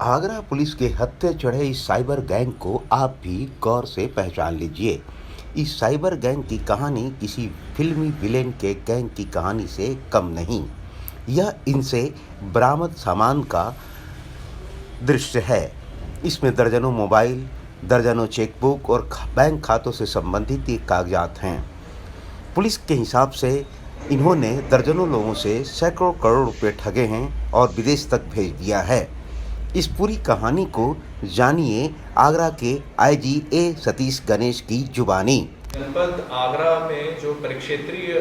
Agra police के हत्थे चढ़े इस साइबर गैंग को आप भी गौर से पहचान लीजिए। इस साइबर गैंग की कहानी किसी फिल्मी विलेन के गैंग की कहानी से कम नहीं। यह इनसे बरामद सामान का दृश्य है। इसमें दर्जनों मोबाइल, दर्जनों चेकबुक और बैंक खातों से संबंधित ये कागजात हैं। पुलिस के हिसाब से इन्होंने दर्जनों लोगों से सैकड़ों करोड़ रुपए ठगे हैं और विदेश तक भेज दिया है। इस पूरी कहानी को जानिए आगरा के आईजी ए सतीश गणेश की जुबानी। जनपद आगरा में जो परिक्षेत्रीय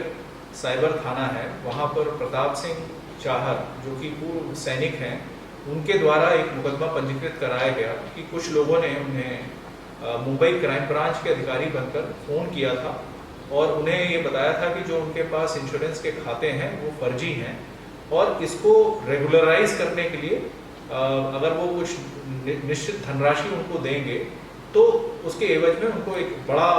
साइबर थाना है, वहाँ पर प्रताप सिंह चाहर जो कि पूर्व सैनिक हैं, उनके द्वारा एक मुकदमा पंजीकृत कराया गया कि कुछ लोगों ने उन्हें मुंबई क्राइम ब्रांच के अधिकारी बनकर फ़ोन किया था और उन्हें ये बताया था कि जो उनके पास इंश्योरेंस के खाते हैं वो फर्जी हैं और इसको रेगुलराइज करने के लिए अगर वो कुछ निश्चित धनराशि उनको देंगे तो उसके एवज में उनको एक बड़ा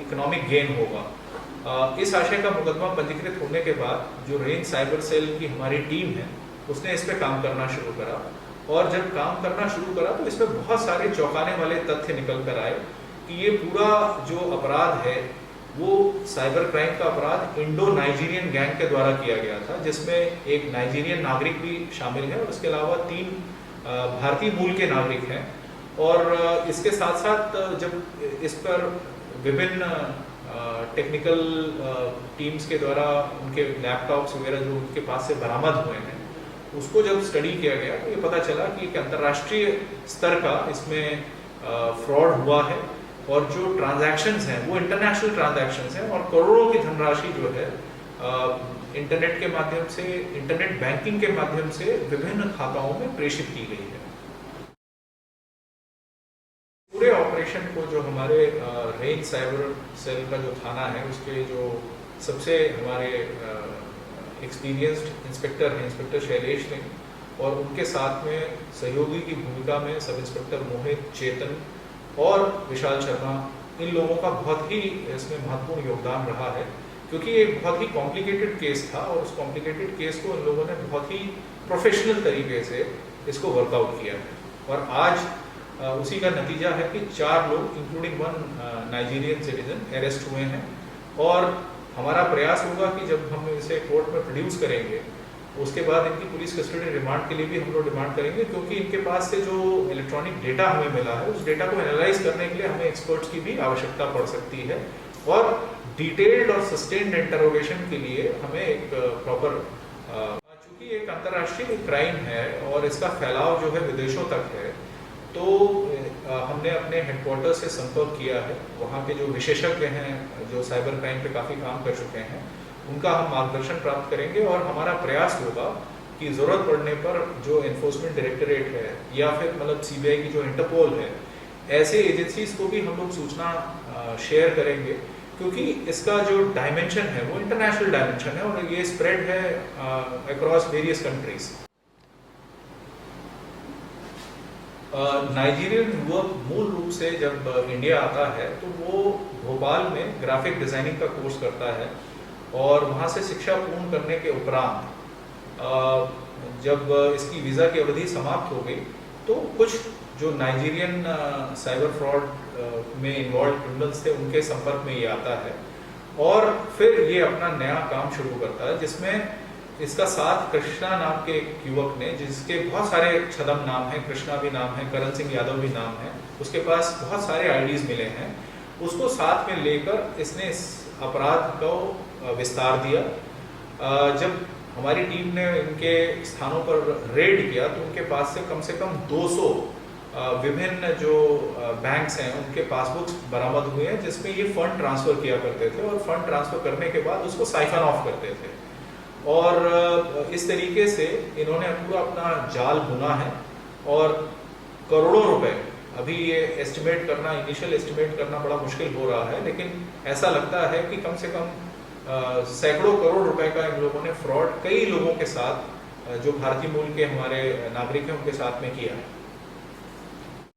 इकोनॉमिक गेन होगा। इस आशय का मुकदमा पंजीकृत होने के बाद जो रेंज साइबर सेल की हमारी टीम है उसने इस पर काम करना शुरू करा और जब काम करना शुरू करा तो इसमें बहुत सारे चौंकाने वाले तथ्य निकल कर आए कि ये पूरा जो अपराध है वो साइबर क्राइम का अपराध इंडो नाइजीरियन गैंग के द्वारा किया गया था, जिसमें एक नाइजीरियन नागरिक भी शामिल है और इसके अलावा 3 भारतीय मूल के नागरिक हैं। और इसके साथ साथ जब इस पर विभिन्न टेक्निकल टीम्स के द्वारा उनके लैपटॉप्स वगैरह जो उनके पास से बरामद हुए हैं उसको जब स्टडी किया गया तो ये पता चला कि एक अंतर्राष्ट्रीय स्तर का इसमें फ्रॉड हुआ है और जो ट्रांजैक्शंस हैं वो इंटरनेशनल ट्रांजैक्शंस हैं और करोड़ों की धनराशि जो है इंटरनेट के माध्यम से, इंटरनेट बैंकिंग के माध्यम से विभिन्न खाताओं में प्रेषित की गई है। पूरे ऑपरेशन को जो हमारे रेंज साइबर सेल का जो थाना है उसके जो सबसे हमारे एक्सपीरियंस्ड इंस्पेक्टर हैं, इंस्पेक्टर शैलेश ने, और उनके साथ में सहयोगी की भूमिका में सब इंस्पेक्टर मोहित, चेतन और विशाल शर्मा, इन लोगों का बहुत ही इसमें महत्वपूर्ण योगदान रहा है क्योंकि ये बहुत ही कॉम्प्लिकेटेड केस था और उस कॉम्प्लिकेटेड केस को इन लोगों ने बहुत ही प्रोफेशनल तरीके से इसको वर्कआउट किया है और आज उसी का नतीजा है कि 4 लोग इंक्लूडिंग 1 नाइजीरियन सिटीजन अरेस्ट हुए हैं और हमारा प्रयास होगा कि जब हम इसे कोर्ट में प्रोड्यूस करेंगे उसके बाद इनकी पुलिस कस्टडी रिमांड के लिए भी हम लोग डिमांड करेंगे क्योंकि इनके पास से जो इलेक्ट्रॉनिक डेटा हमें मिला है उस डेटा को एनालाइज करने के लिए हमें एक्सपर्ट्स की भी आवश्यकता पड़ सकती है और डिटेल्ड और सस्टेन्ड इंटरोगेशन के लिए हमें एक प्रॉपर, चूंकि एक अंतर्राष्ट्रीय क्राइम है और इसका फैलाव जो है विदेशों तक है तो हमने अपने हेडक्वार्टर से संपर्क किया है। वहाँ के जो विशेषज्ञ हैं जो साइबर क्राइम पे काफ़ी काम कर चुके हैं उनका हम मार्गदर्शन प्राप्त करेंगे और हमारा प्रयास होगा कि ज़रूरत पड़ने पर जो एनफोर्समेंट डायरेक्टरेट है या फिर मतलब सीबीआई की जो इंटरपोल है, ऐसे एजेंसीज को भी हम लोग सूचना शेयर करेंगे क्योंकि इसका जो डायमेंशन है वो इंटरनेशनल डायमेंशन है और ये स्प्रेड है अक्रॉस वेरियस कंट्रीज। नाइजीरियन युवक मूल रूप से जब इंडिया आता है तो वो भोपाल में ग्राफिक डिज़ाइनिंग का कोर्स करता है और वहाँ से शिक्षा पूर्ण करने के उपरांत जब इसकी वीज़ा की अवधि समाप्त हो गई तो कुछ जो नाइजीरियन साइबर फ्रॉड में इन्वॉल्व क्रिमिनल्स थे उनके संपर्क में ये आता है और फिर ये अपना नया काम शुरू करता है जिसमें इसका साथ कृष्णा नाम के एक युवक ने, जिसके बहुत सारे छदम नाम हैं, कृष्णा भी नाम है, करण सिंह यादव भी नाम है, उसके पास बहुत सारे आईडीज मिले हैं, उसको साथ में लेकर इसने इस अपराध को विस्तार दिया। जब हमारी टीम ने इनके स्थानों पर रेड किया तो उनके पास से कम 200 विभिन्न जो बैंक्स हैं उनके पासबुक्स बरामद हुए हैं जिसमें ये फंड ट्रांसफ़र किया करते थे और फंड ट्रांसफ़र करने के बाद उसको साइफन ऑफ करते थे और इस तरीके से इन्होंने पूरा अपना जाल बुना है और करोड़ों रुपए, अभी ये एस्टिमेट करना, इनिशियल एस्टिमेट करना बड़ा मुश्किल हो रहा है लेकिन ऐसा लगता है कि कम से कम सैकड़ों करोड़ रुपए का इन लोगों ने फ्रॉड कई लोगों के साथ जो भारतीय मूल के हमारे नागरिक हैं उनके साथ में किया है।